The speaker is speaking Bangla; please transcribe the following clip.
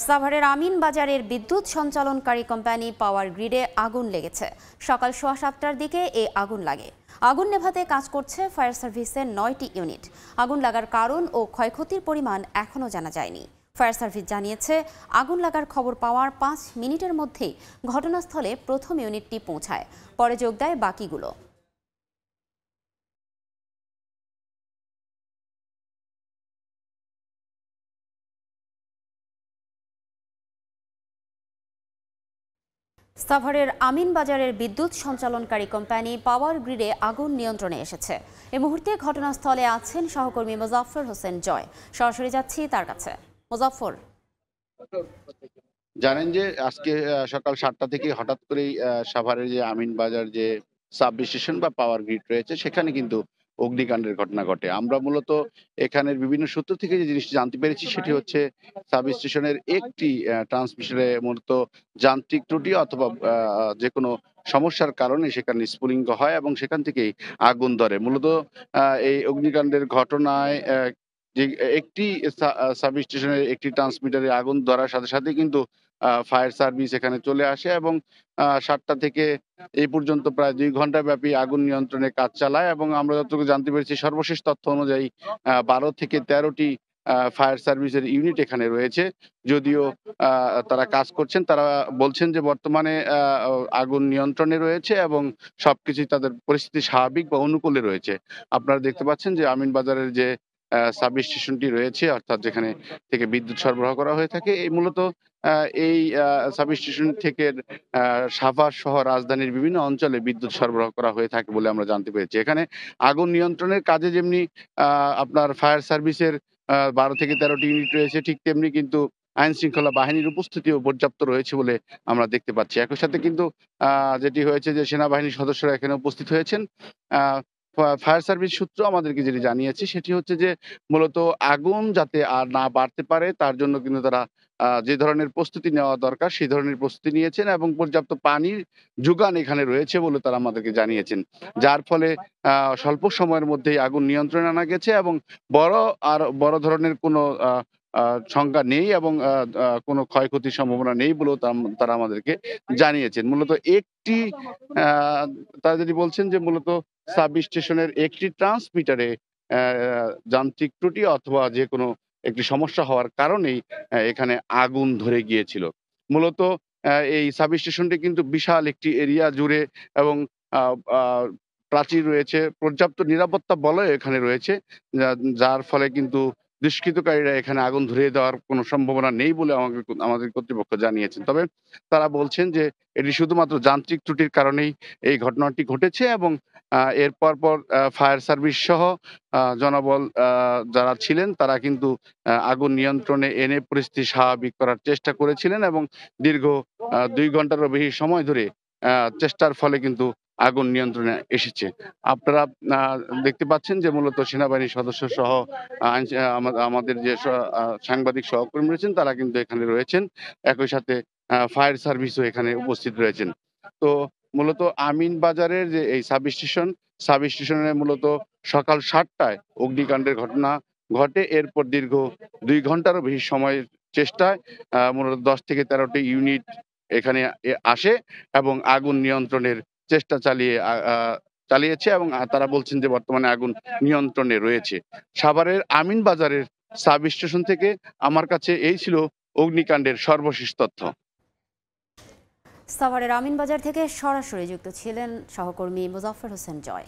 সাভারের আমিন বাজারের বিদ্যুৎ সঞ্চালনকারী কোম্পানি পাওয়ার গ্রিডে আগুন লেগেছে। সকাল 7:15টার দিকে এই আগুন লাগে। আগুন নেভাতে কাজ করছে ফায়ার সার্ভিসের 9টি ইউনিট। আগুন লাগার কারণ ও ক্ষয়ক্ষতির পরিমাণ এখনও জানা যায়নি। ফায়ার সার্ভিস জানিয়েছে, আগুন লাগার খবর পাওয়ার 5 মিনিটের মধ্যেই ঘটনাস্থলে প্রথম ইউনিটটি পৌঁছায়, পরে যোগ দেয় বাকিগুলো। সাভারের আমিন বাজারের বিদ্যুৎ সঞ্চালনকারী কোম্পানি পাওয়ার গ্রিডে আগুন নিয়ন্ত্রণে এসেছে। এ মুহূর্তে ঘটনাস্থলে আছেন সহকর্মী মোজাফফর হোসেন জয়। সরাসরি যাচ্ছি তার কাছে। মোজাফফর, জানেন যে আজকে সকাল ৭টা থেকে হঠাৎ করেই সাভারের যে আমিন বাজার যে সাব স্টেশন বা পাওয়ার গ্রিড রয়েছে সেখানে কিন্তু অগ্নিকাণ্ডের ঘটনা ঘটে। আমরা মূলত এখানের বিভিন্ন সূত্র থেকে যে জিনিসটি জানতে পেরেছি সেটি হচ্ছে সাব স্টেশনের একটি ট্রান্সমিশনে মূলত যান্ত্রিক ত্রুটি অথবা যেকোনো সমস্যার কারণে সেখানে স্ফুলিঙ্গ হয় এবং সেখান থেকেই আগুন ধরে। মূলত এই অগ্নিকাণ্ডের ঘটনায় যে একটি সাব স্টেশনের একটি ট্রান্সমিটারে আগুন ধরার সাথে সাথে কিন্তু ফায়ার সার্ভিস এখানে চলে আসে এবং ৭টা থেকে এই পর্যন্ত প্রায় ২ ঘন্টা ব্যাপী আগুন নিয়ন্ত্রণে কাজ চালায় এবং আমরা যতটুকু জানতে পেরেছি সর্বশেষ তথ্য অনুযায়ী ১২ থেকে ১৩টি ফায়ার সার্ভিসের ইউনিট এখানে রয়েছে। যদিও তারা কাজ করছেন, তারা বলছেন যে বর্তমানে আগুন নিয়ন্ত্রণে রয়েছে এবং সবকিছুই তাদের পরিস্থিতি স্বাভাবিক বা অনুকূলে রয়েছে। আপনারা দেখতে পাচ্ছেন যে আমিন বাজারের যে সাব স্টেশনটি রয়েছে, অর্থাৎ যেখানে থেকে বিদ্যুৎ সরবরাহ করা হয়ে থাকে, এই মূলত আ এই সাব স্টেশন থেকে সাভার সহ রাজধানীর বিভিন্ন অঞ্চলে বিদ্যুৎ সরবরাহ করা হয়ে থাকে বলে আমরা জানতে পেরেছি। এখানে আগুন নিয়ন্ত্রণের কাজে যেমনি আপনার ফায়ার সার্ভিসের ১২ থেকে ১৩টি ইউনিট রয়েছে, ঠিক তেমনি কিন্তু আইনশৃঙ্খলা বাহিনীর উপস্থিতিও পর্যাপ্ত রয়েছে বলে আমরা দেখতে পাচ্ছি। একই সাথে কিন্তু যেটি হয়েছে যে সেনাবাহিনীর সদস্যরা এখানে উপস্থিত হয়েছেন। আ ফায়ার সার্ভিস সূত্র আমাদেরকে যেটি জানিয়েছে সেটি হচ্ছে যে মূলত আগুন যাতে আর না বাড়তে পারে তার জন্য কিন্তু তারা যে ধরনের প্রস্তুতি নেওয়া দরকার সেই ধরনের প্রস্তুতি নিয়েছেন এবং পর্যাপ্ত পানির যোগান এখানে রয়েছে বলে তারা আমাদেরকে জানিয়েছেন। যার ফলে স্বল্প সময়ের মধ্যেই আগুন নিয়ন্ত্রণে আনা গেছে এবং বড় ধরনের কোনো আ আ সংখ্যা নেই এবং আ আ কোনো ক্ষয়ক্ষতির সম্ভাবনা নেই বলেও তারা আমাদেরকে জানিয়েছেন। মূলত একটি আ তারা যেটি বলছেন যে মূলত সাব স্টেশনের একটি ট্রান্সমিটারে যান্ত্রিক ত্রুটি অথবা যেকোনো একটি সমস্যা হওয়ার কারণেই এখানে আগুন ধরে গিয়েছিল। মূলত এই সাব স্টেশনটি কিন্তু বিশাল একটি এরিয়া জুড়ে এবং আ আ প্রাচীর রয়েছে, পর্যাপ্ত নিরাপত্তা বলয় এখানে রয়েছে। যা যার ফলে কিন্তু দুষ্কৃতকারীরা এখানে আগুন ধরিয়ে দেওয়ার কোনো সম্ভাবনা নেই বলে আমাদের কর্তৃপক্ষ জানিয়েছেন। তবে তারা বলছেন যে এটি শুধুমাত্র যান্ত্রিক ত্রুটির কারণেই এই ঘটনাটি ঘটেছে এবং এর পরপর ফায়ার সার্ভিস সহ জনবল যারা ছিলেন তারা কিন্তু আগুন নিয়ন্ত্রণে এনে পরিস্থিতি স্বাভাবিক করার চেষ্টা করেছিলেন এবং দীর্ঘ ২ ঘন্টারও বেশি সময় ধরে চেষ্টার ফলে কিন্তু আগুন নিয়ন্ত্রণে এসেছে। আপনারা আ দেখতে পাচ্ছেন যে মূলত সেনাবাহিনীর সদস্য সহ আইন সে আমাদের যে সাংবাদিক সহকর্মী রয়েছেন তারা কিন্তু এখানে রয়েছেন। একই সাথে ফায়ার সার্ভিসও এখানে উপস্থিত রয়েছেন। তো মূলত আমিন বাজারের যে এই সাব স্টেশনে মূলত সকাল ৭টায় অগ্নিকাণ্ডের ঘটনা ঘটে। এরপর দীর্ঘ ২ ঘন্টারও বেশি সময়ের চেষ্টায় মূলত ১০ থেকে ১৩টি ইউনিট এখানে আসে এবং আগুন নিয়ন্ত্রণের চেষ্টা চালিয়েছে এবং তারা বলছেন যে বর্তমানে আগুন নিয়ন্ত্রণে রয়েছে। সাভারের আমিন বাজারের সাব স্টেশন থেকে আমার কাছে এই ছিল অগ্নিকাণ্ডের সর্বশেষ তথ্য। সাভারের আমিন বাজার থেকে সরাসরি যুক্ত ছিলেন সহকর্মী মোজাফফর হোসেন জয়।